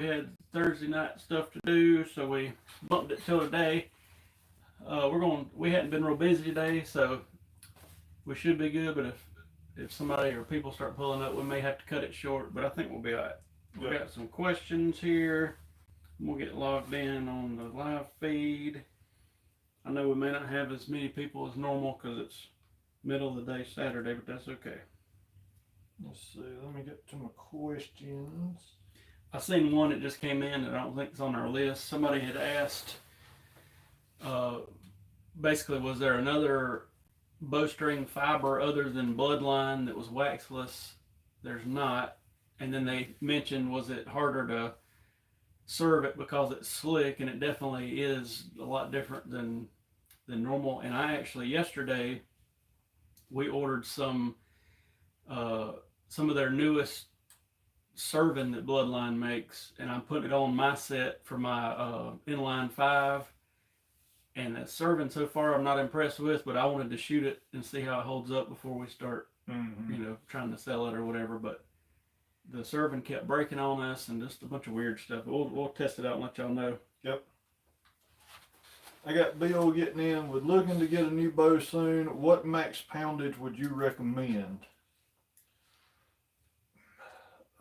We had Thursday night stuff to do, so we bumped it till today. We hadn't been real busy today, so we should be good. But if somebody or people start pulling up, we may have to cut it short. But I think we'll be all right. We got some questions here. We'll get logged in on the live feed. I know we may not have as many people as normal because it's middle of the day Saturday, but that's okay. Let's see. Let me get to my questions. I seen one that just came in that I don't think is on our list. Somebody had asked, basically, was there another bowstring fiber other than Bloodline that was waxless? There's not. And then they mentioned, was it harder to serve it because it's slick? And it definitely is a lot different than normal. And I actually, yesterday, we ordered some of their newest serving that Bloodline makes, and I'm putting it on my set for my inline 5. And the serving so far I'm not impressed with, but I wanted to shoot it and see how it holds up before we start, trying to sell it or whatever. But the serving kept breaking on us and just a bunch of weird stuff. We'll test it out and let y'all know. Yep. I got Bill getting in with looking to get a new bow soon. What max poundage would you recommend?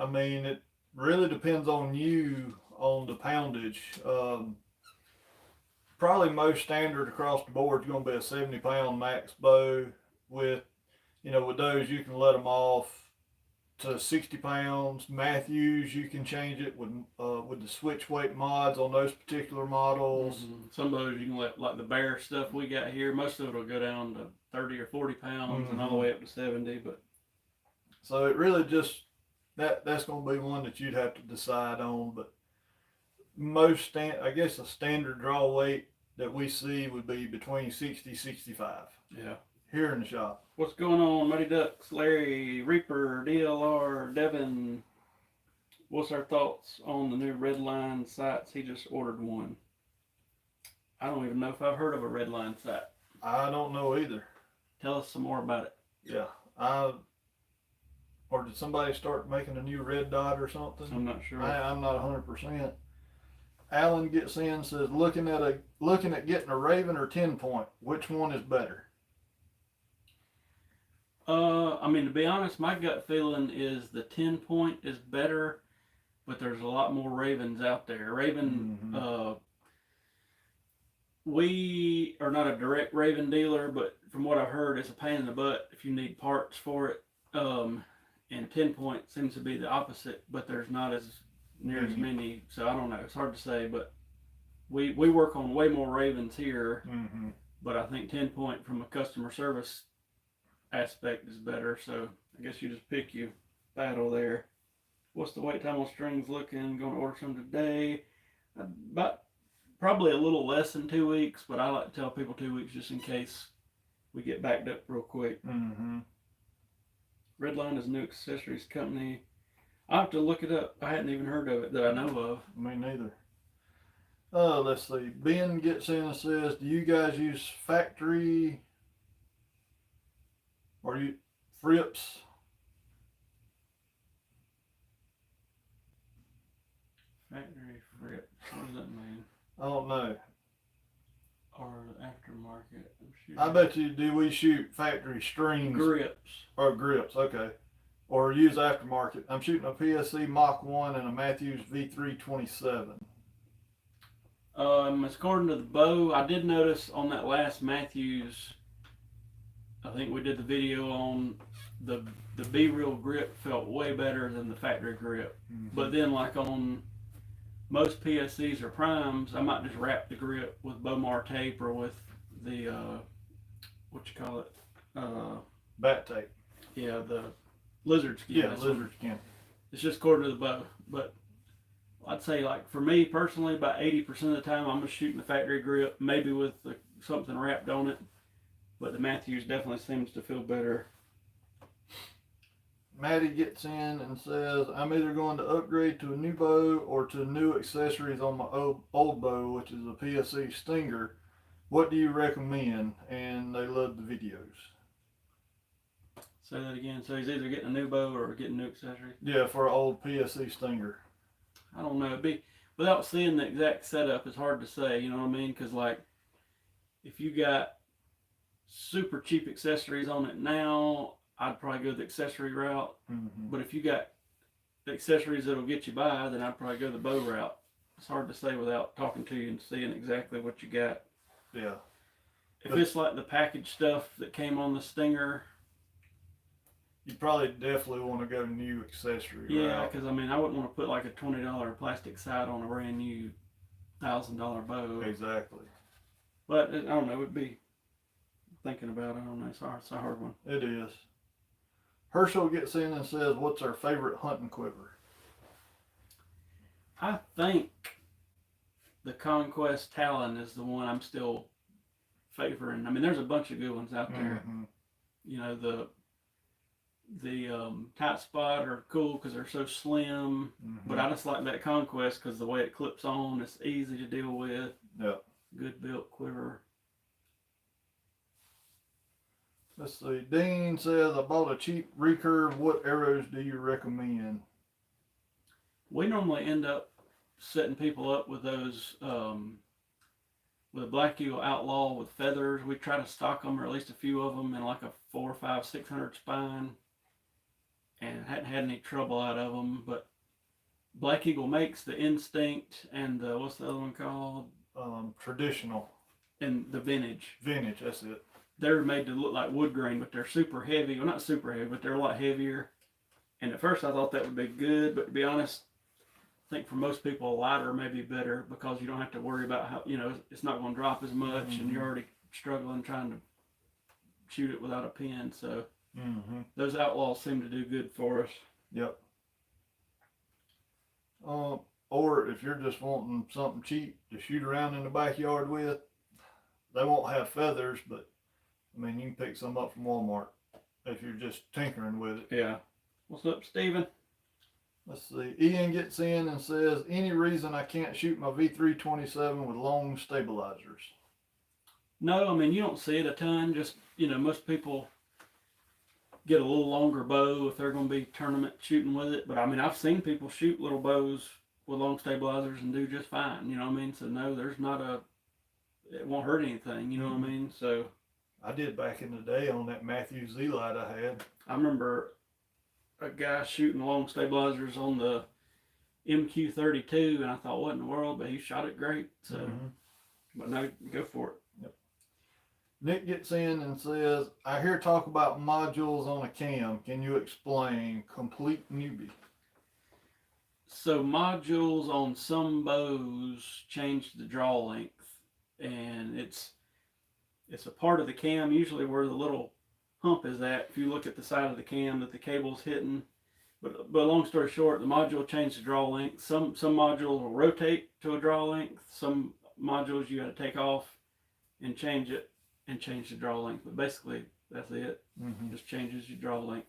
I mean, it really depends on you on the poundage. Probably most standard across the board is going to be a 70-pound max bow. With those you can let them off to 60 pounds. Matthews, you can change it with the switch weight mods on those particular models. Mm-hmm. Some of those you can let, like the Bear stuff we got here, most of it will go down to 30 or 40 pounds and all the way up to 70. But so it really just that's going to be one that you'd have to decide on. But I guess a standard draw weight that we see would be between 60 65. Yeah. Here in the shop. What's going on, Muddy Ducks, Larry, Reaper, DLR, Devin? What's our thoughts on the new Redline sights? He just ordered one. I don't even know if I've heard of a Redline sight. I don't know either. Tell us some more about it. Yeah. Or did somebody start making a new red dot or something? I'm not sure. I'm not 100%. Alan gets in, says looking at getting a Raven or 10-point. Which one is better? To be honest, my gut feeling is the 10-point is better, but there's a lot more Ravens out there. We are not a direct Raven dealer, but from what I've heard, it's a pain in the butt if you need parts for it. And 10-point seems to be the opposite, but there's not as near as many, so I don't know. It's hard to say, but we work on way more Ravens here, but I think 10-point from a customer service aspect is better, so I guess you just pick your battle there. What's the wait time on strings looking? Going to order some today. About probably a little less than 2 weeks, but I like to tell people 2 weeks just in case we get backed up real quick. Redline is a new accessories company. I'll have to look it up. I hadn't even heard of it that I know of. Me neither. Let's see. Ben gets in and says, do you guys use factory or you Frips? Factory Frips. What does that mean? I don't know. Or aftermarket. I bet you, do we shoot factory strings? Grips. Or grips, okay. Or use aftermarket. I'm shooting a PSC Mach 1 and a Matthews V327. According to the bow, I did notice on that last Matthews, I think we did the video on the B-reel grip felt way better than the factory grip. But then like on most PSCs or primes, I might just wrap the grip with Bowmar tape or with the, bat tape. Yeah, the lizard skin. Yeah, lizard skin. It's just according to the bow. But I'd say, like, for me personally, about 80% of the time I'm just shooting the factory grip, maybe with something wrapped on it. But the Matthews definitely seems to feel better. Maddie gets in and says, I'm either going to upgrade to a new bow or to new accessories on my old bow, which is a PSC Stinger. What do you recommend? And they love the videos. Say that again. So he's either getting a new bow or getting new accessories? Yeah, for an old PSC Stinger. I don't know. It'd be without seeing the exact setup. It's hard to say. You know what I mean? Because like, if you got super cheap accessories on it now, I'd probably go the accessory route. Mm-hmm. But if you got the accessories that'll get you by, then I'd probably go the bow route. It's hard to say without talking to you and seeing exactly what you got. Yeah. If it's like the package stuff that came on the Stinger, you probably definitely want to go new accessory yeah, route. because I mean, I wouldn't want to put like a $20 plastic sight on a brand new $1,000 bow. Exactly. But I don't know. It'd be thinking about it. I don't know. It's a hard one. It is. Herschel gets in and says, "What's our favorite hunting quiver?" I think the Conquest Talon is the one I'm still favoring. I mean, there's a bunch of good ones out there. Mm-hmm. You know, the tight spot are cool because they're so slim. Mm-hmm. But I just like that Conquest because the way it clips on, it's easy to deal with. Yeah. Good built quiver. Let's see. Dean says, "I bought a cheap recurve. What arrows do you recommend?" We normally end up setting people up with those, with a Black Eagle Outlaw with feathers. We try to stock them, or at least a few of them, in like a 4, 5, 600 spine, and hadn't had any trouble out of them. But Black Eagle makes the Instinct and the, what's the other one called? Traditional. And the Vintage. Vintage, that's it. They're made to look like wood grain, but they're super heavy. Well, not super heavy, but they're a lot heavier. And at first I thought that would be good, but to be honest, I think for most people, a lighter may be better because you don't have to worry about how, you know, it's not going to drop as much, Mm-hmm. and you're already struggling trying to shoot it without a pin. So Mm-hmm. those Outlaws seem to do good for us. Yep. Or if you're just wanting something cheap to shoot around in the backyard with, they won't have feathers, but I mean, you can pick some up from Walmart if you're just tinkering with it. Yeah. What's up, Steven? Let's see. Ian gets in and says, "Any reason I can't shoot my V327 with long stabilizers?" No, I mean, you don't see it a ton. Just, you know, most people get a little longer bow if they're going to be tournament shooting with it. But I mean, I've seen people shoot little bows with long stabilizers and do just fine. You know what I mean? So no, there's not it won't hurt anything. You know what I mean? So I did back in the day on that Matthews Z-Lite I had. I remember a guy shooting long stabilizers on the MQ-32, and I thought, what in the world? But he shot it great. So, but no, go for it. Yep. Nick gets in and says, "I hear talk about modules on a cam. Can you explain? Complete newbie." So modules on some bows change the draw length, and it's a part of the cam, usually where the little hump is at. If you look at the side of the cam that the cable's hitting, but long story short, the module changes the draw length. Some modules will rotate to a draw length. Some modules you got to take off and change it and change the draw length. But basically, that's it. Mm-hmm. Just changes your draw length.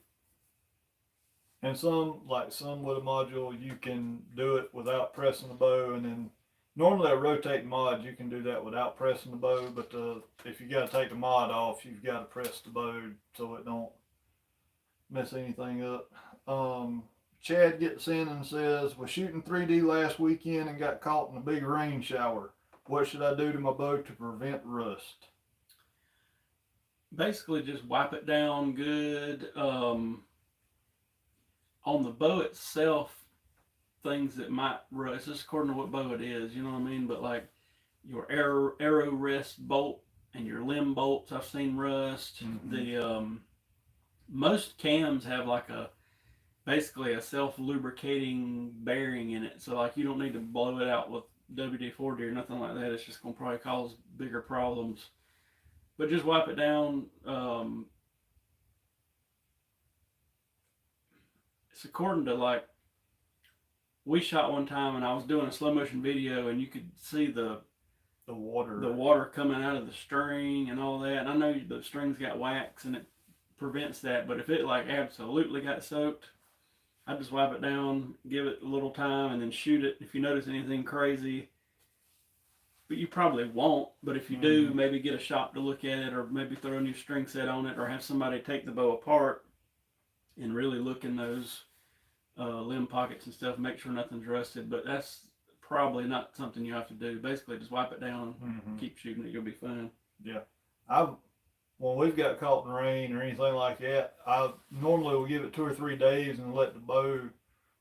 And some with a module, you can do it without pressing the bow, and then normally a rotating mod, you can do that without pressing the bow, but if you got to take the mod off, you've got to press the bow so it don't mess anything up. Chad gets in and says, "Was shooting 3D last weekend and got caught in a big rain shower. What should I do to my bow to prevent rust?" Basically, just wipe it down good. On the bow itself, things that might rust, just according to what bow it is, you know what I mean? But like your arrow rest bolt and your limb bolts, I've seen rust. Mm-hmm. The most cams have like basically a self-lubricating bearing in it, so like you don't need to blow it out with WD-40 or nothing like that. It's just gonna probably cause bigger problems. But just wipe it down. It's according to like, we shot one time and I was doing a slow motion video and you could see the water coming out of the string and all that. And I know the string's got wax and it prevents that, but if it like absolutely got soaked, I'd just wipe it down, give it a little time, and then shoot it if you notice anything crazy. But you probably won't, but if you do, maybe get a shop to look at it, or maybe throw a new string set on it, or have somebody take the bow apart and really look in those limb pockets and stuff, make sure nothing's rusted. But that's probably not something you have to do. Basically, just wipe it down, keep shooting it, you'll be fine. Yeah. When we've got caught in rain or anything like that, I normally will give it 2 or 3 days and let the bow.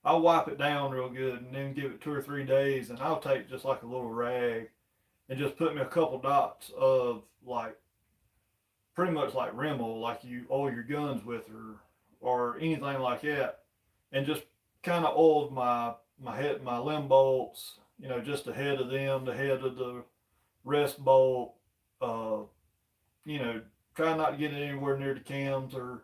I'll wipe it down real good and then give it 2 or 3 days, and I'll take just like a little rag and just put me a couple dots of like pretty much like Rimmel, like you oil your guns with, or anything like that, and just kind of oiled my limb bolts, just the head of them, the head of the rest bolt, you know, try not to get it anywhere near the cams or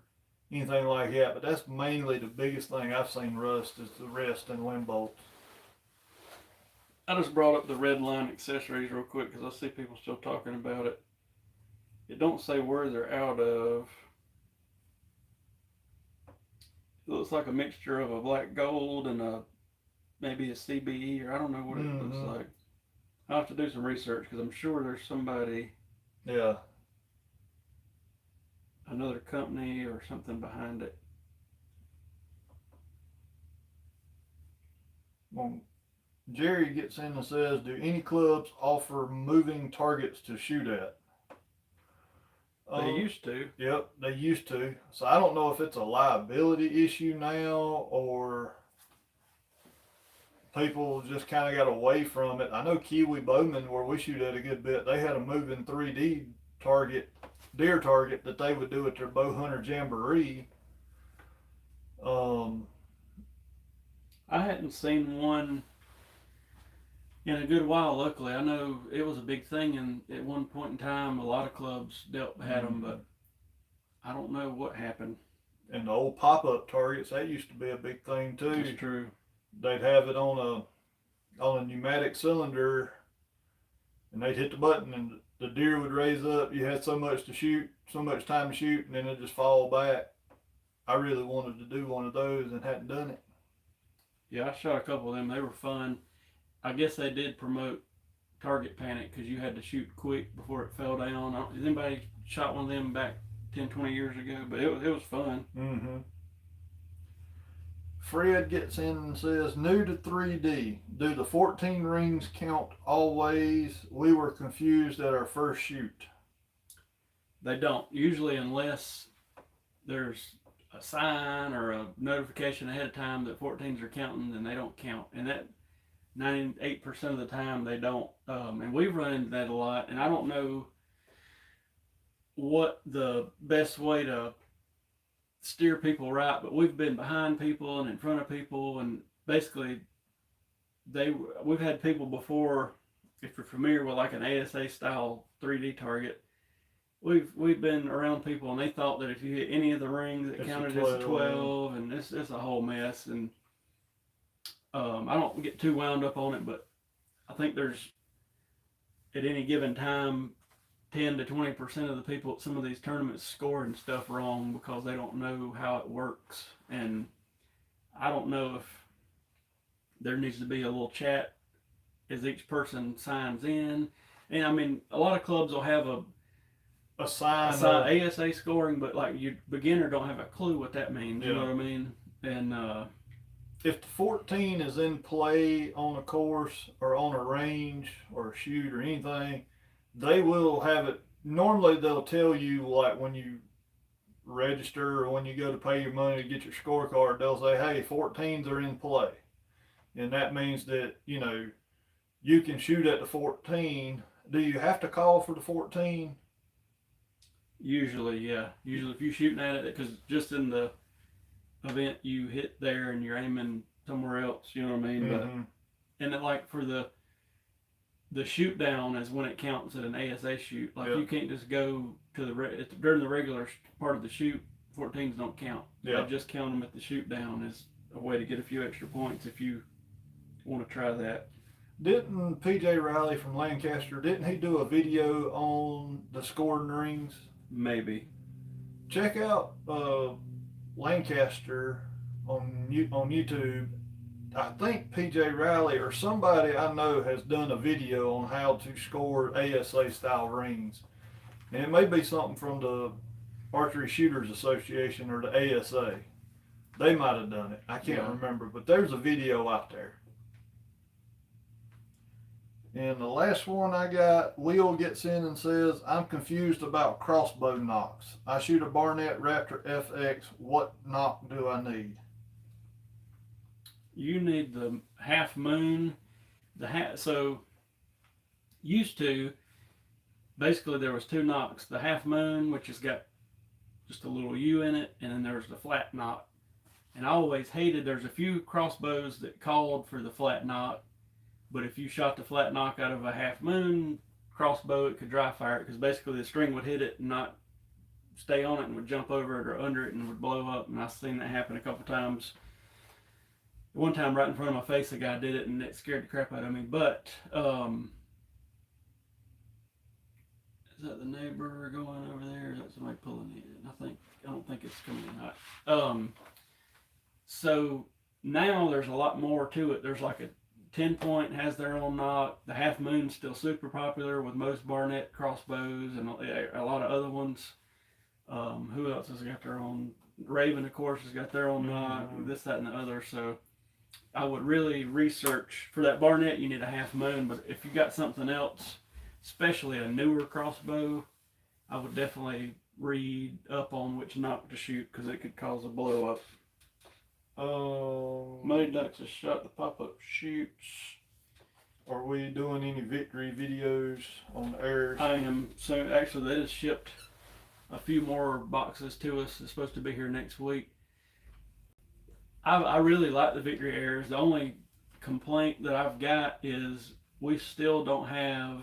anything like that. But that's mainly the biggest thing I've seen rust is the rest and limb bolts. I just brought up the red line accessories real quick because I see people still talking about it. It don't say where they're out of. It looks like a mixture of a black gold and maybe a CBE, or I don't know what it looks like. I'll have to do some research because I'm sure there's somebody, another company or something behind it. Well, Jerry gets in and says, do any clubs offer moving targets to shoot at? They used to. Yep, they used to. So I don't know if it's a liability issue now or people just kind of got away from it. I know Kiwi Bowman, where we shoot at a good bit, they had a moving 3D deer target that they would do at their bow hunter jamboree. I hadn't seen one in a good while. Luckily, I know it was a big thing, and at one point in time, a lot of clubs had them, but I don't know what happened. And the old pop-up targets, that used to be a big thing too. That's true. They'd have it on a pneumatic cylinder, and they'd hit the button, and the deer would raise up. You had so much to shoot, so much time to shoot, and then it'd just fall back. I really wanted to do one of those and hadn't done it. Yeah, I shot a couple of them. They were fun. I guess they did promote target panic because you had to shoot quick before it fell down. Has anybody shot one of them back 10, 20 years ago? But it was fun. Fred gets in and says, new to 3D, do the 14 rings count always? We were confused at our first shoot. They don't. Usually, unless there's a sign or a notification ahead of time that 14s are counting, then they don't count. And that 98% of the time they don't. And we've run into that a lot. And I don't know what the best way to steer people right, but we've been behind people and in front of people, and basically we've had people before, if you're familiar with like an ASA style 3D target, we've been around people and they thought that if you hit any of the rings it counted as a 12, and it's a whole mess. And I don't get too wound up on it, but I think there's at any given time 10 to 20% of the people at some of these tournaments scoring stuff wrong because they don't know how it works. And I don't know if there needs to be a little chat as each person signs in. And I mean, a lot of clubs will have a sign ASA scoring, but like you beginner don't have a clue what that means. You know what I mean? And if the 14 is in play on a course or on a range or a shoot or anything, they will have it. Normally they'll tell you, like when you register or when you go to pay your money to get your scorecard, they'll say, hey, 14s are in play. And that means that, you can shoot at the 14. Do you have to call for the 14? Usually, yeah. Usually if you're shooting at it, because just in the event you hit there and you're aiming somewhere else, you know what I mean? But, and then like for the shoot down is when it counts at an ASA shoot. Like you can't just go to during the regular part of the shoot, 14s don't count. I just count them at the shoot down as a way to get a few extra points if you want to try that. Didn't PJ Riley from Lancaster, didn't he do a video on the scoring rings? Maybe. Check out Lancaster on YouTube. I think PJ Riley or somebody I know has done a video on how to score ASA style rings. And it may be something from the Archery Shooters Association or the ASA. They might have done it. I can't remember, but there's a video out there. And the last one I got, Will gets in and says, I'm confused about crossbow nocks. I shoot a Barnett Raptor FX. What knock do I need? You need the half moon. So used to, basically there was two knocks. The half moon, which has got just a little U in it, and then there's the flat knock. And I always hated, there's a few crossbows that called for the flat knock, but if you shot the flat knock out of a half moon crossbow, it could dry fire it, because basically the string would hit it and not stay on it and would jump over it or under it and would blow up. And I've seen that happen a couple times. One time right in front of my face, a guy did it and it scared the crap out of me. But is that the neighbor going over there? Is that somebody pulling in? I don't think it's coming in hot. So now there's a lot more to it. There's like a 10-point has their own knock. The half moon's still super popular with most Barnett crossbows and a lot of other ones. Who else has got their own? Raven, of course, has got their own knock. This, that, and the other. So I would really research for that Barnett. You need a half moon, but if you got something else, especially a newer crossbow, I would definitely read up on which knock to shoot, because it could cause a blow up. Muddy Ducks has shot the pop-up shoots. Are we doing any victory videos on the airs? I am. So actually, they just shipped a few more boxes to us. It's supposed to be here next week. I really like the victory airs. The only complaint that I've got is we still don't have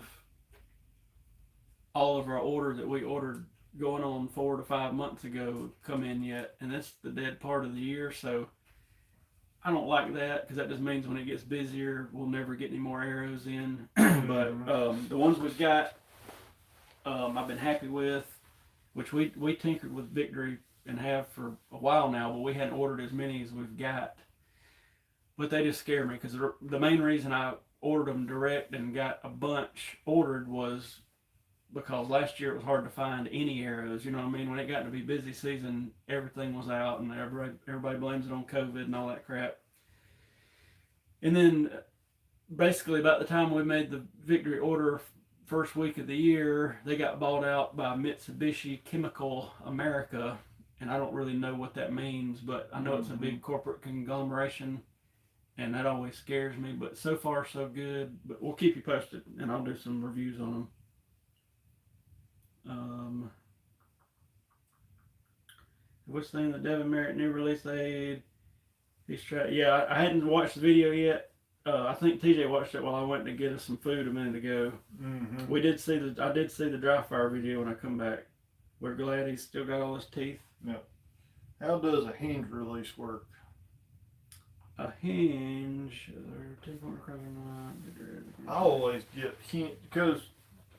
all of our orders that we ordered going on 4 to 5 months ago come in yet, and that's the dead part of the year. So I don't like that, because that just means when it gets busier, we'll never get any more arrows in. But the ones we've got, I've been happy with, which we tinkered with Victory and have for a while now, but we hadn't ordered as many as we've got. But they just scare me, because the main reason I ordered them direct and got a bunch ordered was because last year it was hard to find any arrows. You know what I mean? When it got to be busy season, everything was out, and everybody blames it on COVID and all that crap. And then basically about the time we made the Victory order, first week of the year, they got bought out by Mitsubishi Chemical America, and I don't really know what that means, but I know it's a big corporate conglomeration, and that always scares me. But so far so good. But we'll keep you posted, and I'll do some reviews on them. What's the name of the Devin Merritt new release aid? Yeah, I hadn't watched the video yet. I think TJ watched it while I went to get us some food a minute ago. I did see the dry fire video when I come back. We're glad he's still got all his teeth. Yep. How does a hinge release work? A hinge. I always get hinge, because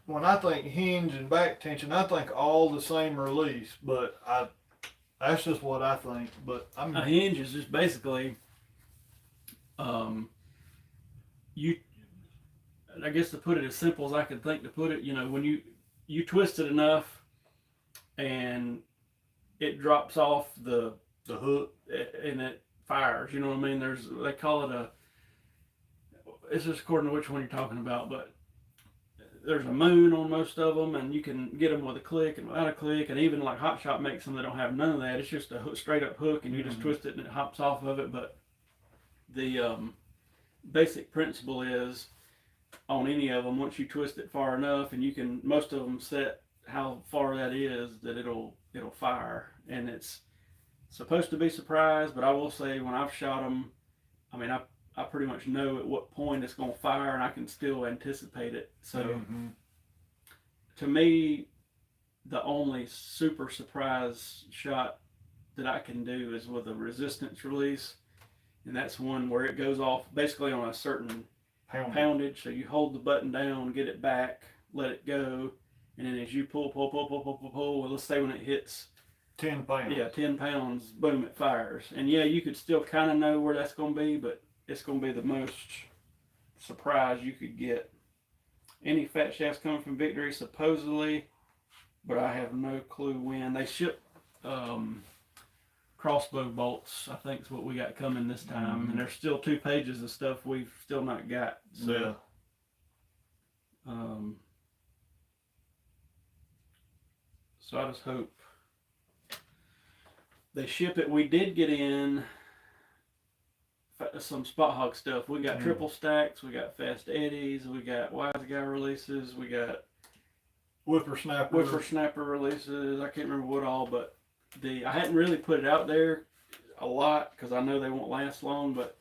when I think hinge and back tension, I think all the same release, but that's just what I think. But a hinge is just basically, I guess to put it as simple as I could think to put it, when you twist it enough and it drops off the hook and it fires. You know what I mean? They call it it's just according to which one you're talking about, but there's a moon on most of them, and you can get them with a click and without a click, and even like Hot Shot makes them that don't have none of that. It's just a straight up hook, and you just twist it and it hops off of it. But the basic principle is on any of them, once you twist it far enough, and you can, most of them set how far that is, that it'll fire. And it's supposed to be surprise, but I will say when I've shot them, I mean, I pretty much know at what point it's going to fire, and I can still anticipate it. So to me, the only super surprise shot that I can do is with a resistance release, and that's one where it goes off basically on a certain poundage. So you hold the button down, get it back, let it go, and then as you pull, well, let's say when it hits 10 pounds. Yeah, 10 pounds, boom, it fires. And yeah, you could still kind of know where that's going to be, but it's going to be the most surprise you could get. Any fat shafts coming from Victory, supposedly, but I have no clue when. They ship crossbow bolts, I think is what we got coming this time. And there's still 2 pages of stuff we've still not got. So, Yeah. So I just hope they ship it. We did get in some spot hog stuff. We got triple stacks, we got fast eddies, we got wise guy releases, we got whippersnapper releases. I can't remember what all, but I hadn't really put it out there a lot because I know they won't last long. But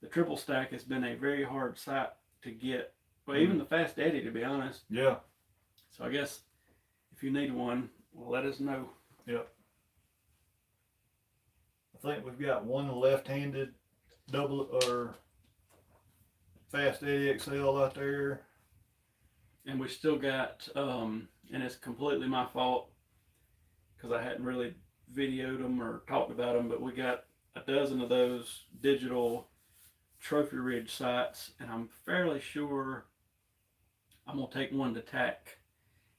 the triple stack has been a very hard sight to get. Well, even the fast eddy, to be honest. Yeah. So I guess if you need one, well, let us know. Yep. I think we've got one left-handed double or fast eddy XL out there. And we still got, and it's completely my fault because I hadn't really videoed them or talked about them, but we got a dozen of those digital trophy ridge sights, and I'm fairly sure I'm going to take one to tack.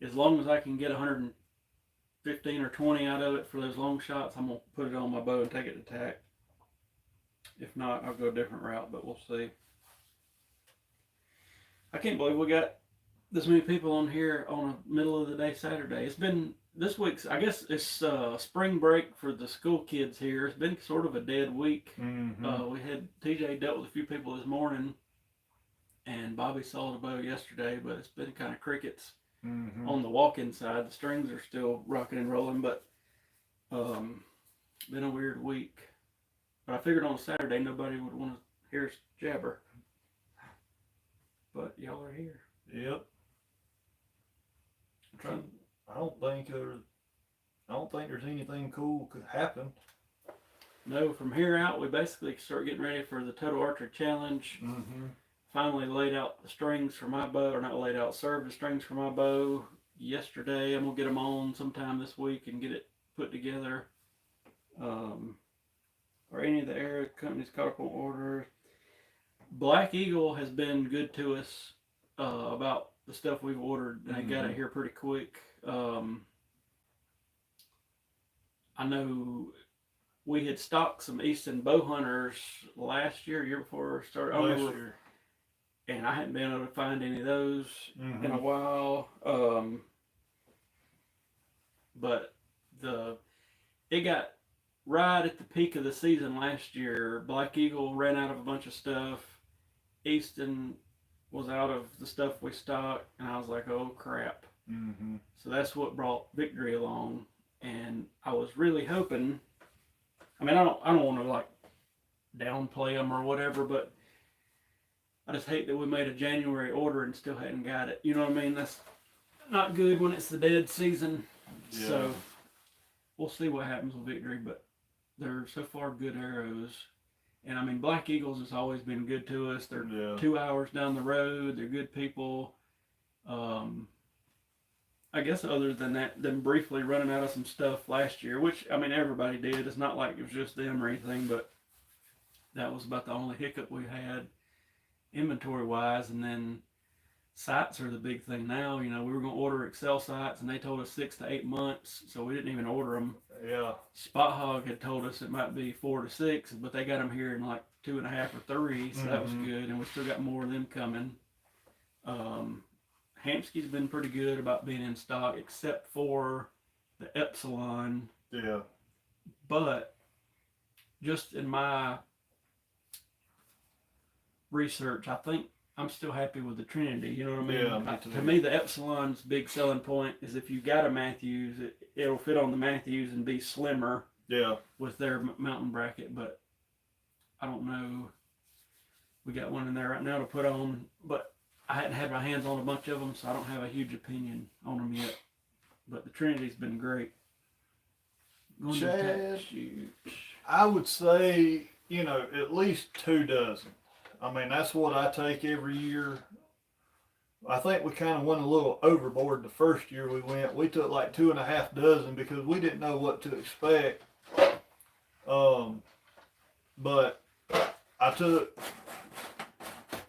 As long as I can get 115 or 20 out of it for those long shots, I'm going to put it on my bow and take it to tack. If not, I'll go a different route, but we'll see. I can't believe we got this many people on here on a middle of the day Saturday. It's been this week's, I guess it's spring break for the school kids here. It's been sort of a dead week. We had TJ dealt with a few people this morning, and Bobby saw the bow yesterday, but it's been kind of crickets on the walk-in side. The strings are still rocking and rolling, but been a weird week. But I figured on Saturday nobody would want to hear us jabber. But y'all are here. Yep. I don't think there's anything cool could happen. No, from here out, we basically start getting ready for the Total Archery Challenge. Finally laid out the strings for my bow, or not laid out, served the strings for my bow yesterday. I'm going to get them on sometime this week and get it put together. Or any of the arrow companies caught up on orders. Black Eagle has been good to us about the stuff we've ordered. They got it here pretty quick. I know we had stocked some Easton bow hunters last year before I started. Last year. And I hadn't been able to find any of those in a while. But it got right at the peak of the season last year. Black Eagle ran out of a bunch of stuff. Easton was out of the stuff we stocked, and I was like, oh crap. So that's what brought Victory along, and I was really hoping, I mean, I don't want to like downplay them or whatever, but I just hate that we made a January order and still hadn't got it. You know what I mean? That's not good when it's the dead season. Yeah. So we'll see what happens with Victory, but they're so far good arrows. And I mean, Black Eagles has always been good to us. They're 2 hours down the road. They're good people. I guess other than that, them briefly running out of some stuff last year, which, I mean, everybody did. It's not like it was just them or anything, but that was about the only hiccup we had inventory-wise. And then sights are the big thing now. You know, we were going to order Excel sights, and they told us 6 to 8 months, so we didn't even order them. Yeah. Spot Hog had told us it might be 4 to 6, but they got them here in like 2.5 or 3, so that was good, and we still got more of them coming. Hamsky's been pretty good about being in stock, except for the Epsilon. Yeah. But just in my research, I think I'm still happy with the Trinity. You know what I mean? Yeah, to me, the Epsilon's big selling point is if you got a Matthews, it'll fit on the Matthews and be slimmer. Yeah. With their mountain bracket, but I don't know. We got one in there right now to put on, but I hadn't had my hands on a bunch of them, so I don't have a huge opinion on them yet. But the Trinity's been great. Chad, I would say, you know, at least 2 dozen. I mean, that's what I take every year. I think we kind of went a little overboard the first year we went. We took like 2.5 dozen because we didn't know what to expect. But I took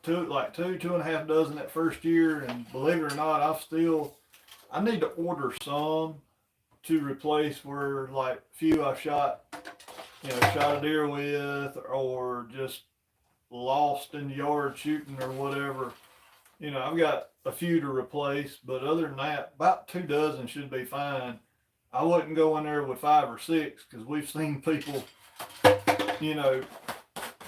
like 2.5 dozen that first year, and believe it or not, I need to order some to replace where like few I shot shot a deer with, or just lost in the yard shooting or whatever. I've got a few to replace, but other than that, about 2 dozen should be fine. I wouldn't go in there with 5 or 6 because we've seen people,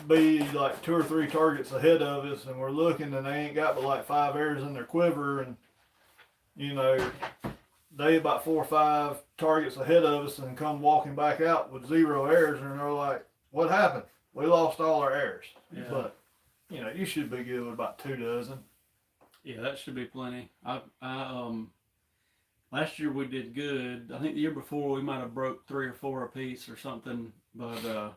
be like 2 or 3 targets ahead of us, and we're looking and they ain't got but like 5 arrows in their quiver, and they about 4 or 5 targets ahead of us and come walking back out with 0 arrows, and they're like, "What happened? We lost all our arrows." Yeah. But you should be good with about 2 dozen. Yeah, that should be plenty. Last year we did good. I think the year before we might have broke 3 or 4 a piece or something. But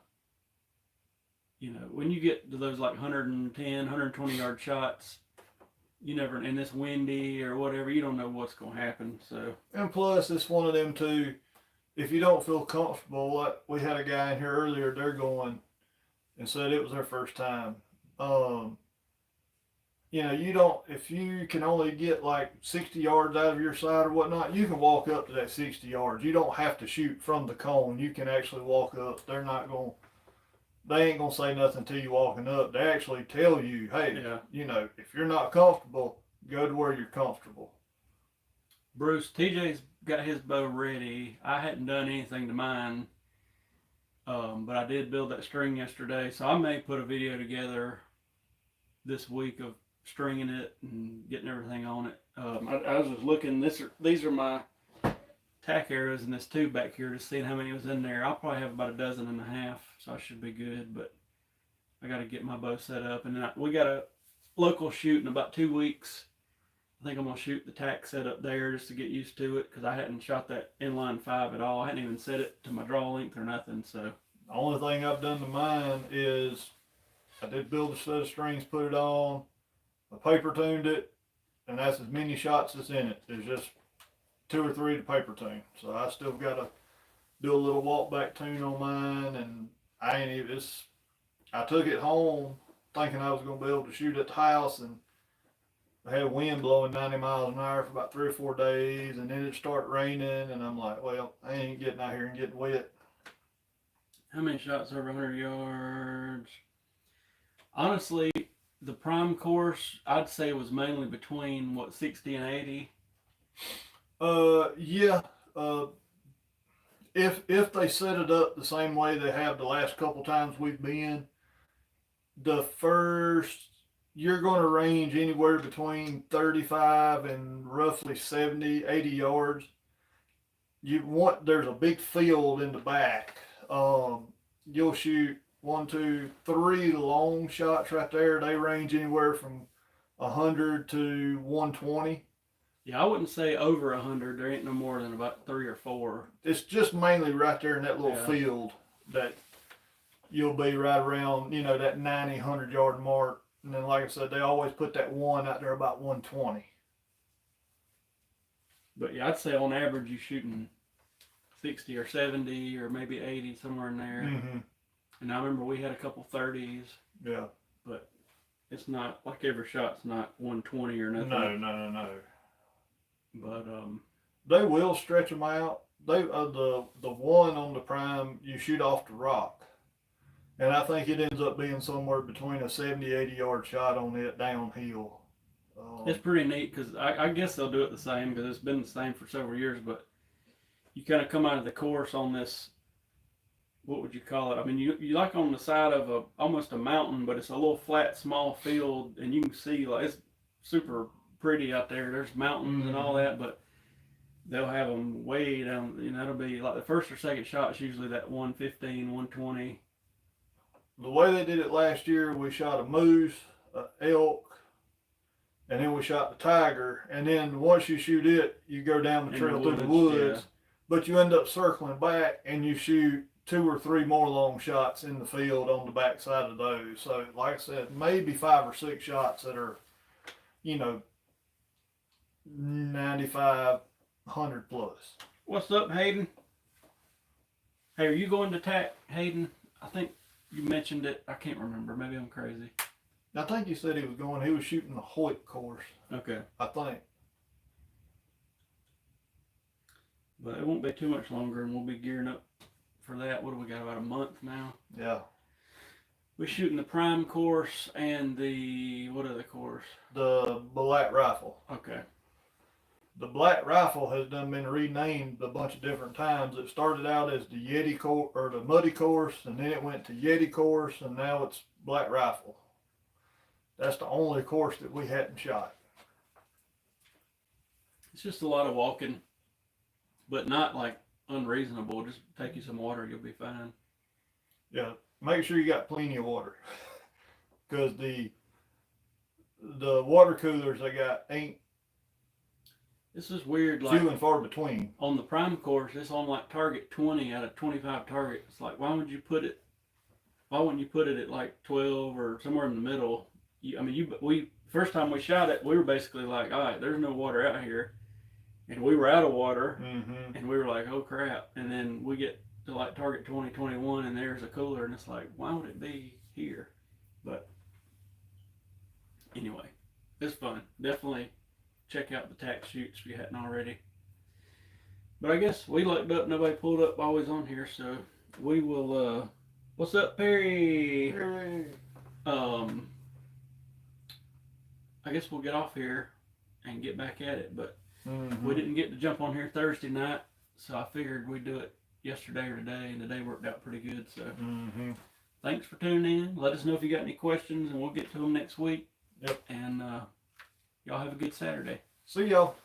when you get to those like 110, 120 yard shots, you never, and it's windy or whatever, you don't know what's going to happen. So. And plus, it's one of them too. If you don't feel comfortable, like we had a guy in here earlier, they're going and said it was their first time. You don't, if you can only get like 60 yards out of your side or whatnot, you can walk up to that 60 yards. You don't have to shoot from the cone. You can actually walk up. They ain't going to say nothing to you walking up. They actually tell you, hey, if you're not comfortable, go to where you're comfortable. Bruce, TJ's got his bow ready. I hadn't done anything to mine, but I did build that string yesterday, so I may put a video together this week of stringing it and getting everything on it. I was just looking. These are my tack arrows in this tube back here, just seeing how many was in there. I'll probably have about 12.5, so I should be good. But I got to get my bow set up, and then we got a local shoot in about 2 weeks. I think I'm gonna shoot the tack set up there just to get used to it, because I hadn't shot that inline 5 at all. I hadn't even set it to my draw length or nothing. So the only thing I've done to mine is I did build a set of strings, put it on, I paper tuned it, and that's as many shots as in it. There's just 2 or 3 to paper tune. So I still got to do a little walk back tune on mine, and I took it home thinking I was going to be able to shoot at the house, and I had wind blowing 90 miles an hour for about 3 or 4 days, and then it started raining, and I'm like, well, I ain't getting out here and getting wet. How many shots over 100 yards? Honestly, the prime course, I'd say, was mainly between 60 and 80. Yeah. If they set it up the same way they have the last couple times we've been, the first, you're going to range anywhere between 35 and roughly 70, 80 yards. There's a big field in the back. You'll shoot 1, 2, 3 long shots right there. They range anywhere from 100 to 120. Yeah, I wouldn't say over 100. There ain't no more than about 3 or 4. It's just mainly right there in that little field that you'll be right around, that 90, 100 yard mark. And then, like I said, they always put that one out there about 120. But yeah, I'd say on average you're shooting 60 or 70 or maybe 80, somewhere in there. Mm-hmm. And I remember we had a couple 30s. Yeah. But it's not, like every shot's not 120 or nothing. No. But they will stretch them out. The one on the prime, you shoot off the rock. And I think it ends up being somewhere between a 70, 80 yard shot on it downhill. It's pretty neat, because I guess they'll do it the same, because it's been the same for several years. But you kind of come out of the course on this, what would you call it? I mean, you like on the side of almost a mountain, but it's a little flat, small field, and you can see, like, it's super pretty out there. There's mountains and all that, but they'll have them way down. It'll be like the first or second shot's usually that 115, 120. The way they did it last year, we shot a moose, an elk, and then we shot the tiger. And then once you shoot it, you go down the trail through the woods. Yeah. But you end up circling back and you shoot 2 or 3 more long shots in the field on the back side of those. So, like I said, maybe 5 or 6 shots that are, 95, 100 plus. What's up, Hayden? Hey, are you going to tack, Hayden? I think you mentioned it. I can't remember. Maybe I'm crazy. I think he said he was shooting the Hoyt course. Okay. I think. But it won't be too much longer, and we'll be gearing up for that. What do we got, about a month now? Yeah. We're shooting the prime course and the, what other course? The black rifle. Okay. The black rifle has done been renamed a bunch of different times. It started out as the Yeti course or the Muddy course, and then it went to Yeti course, and now it's black rifle. That's the only course that we hadn't shot. It's just a lot of walking, but not like unreasonable. Just take you some water, you'll be fine. Yeah, make sure you got plenty of water, because the water coolers I got ain't This is weird. Like few and far between. on the prime course, it's on like target 20 out of 25 targets. It's like, why wouldn't you put it at like 12 or somewhere in the middle? We first time we shot it, we were basically like, all right, there's no water out here, and we were out of water, and we were like, oh crap. And then we get to like target 20, 21, and there's a cooler, and it's like, why would it be here? But anyway, it's fun. Definitely check out the tax shoots if you hadn't already. But I guess we looked up, nobody pulled up while we was on here, so we will, what's up, Perry? Hey. I guess we'll get off here and get back at it, but Mm-hmm. we didn't get to jump on here Thursday night, so I figured we'd do it yesterday or today, and today worked out pretty good, so thanks for tuning in. Let us know if you got any questions, and we'll get to them next week. Yep. And y'all have a good Saturday. See y'all.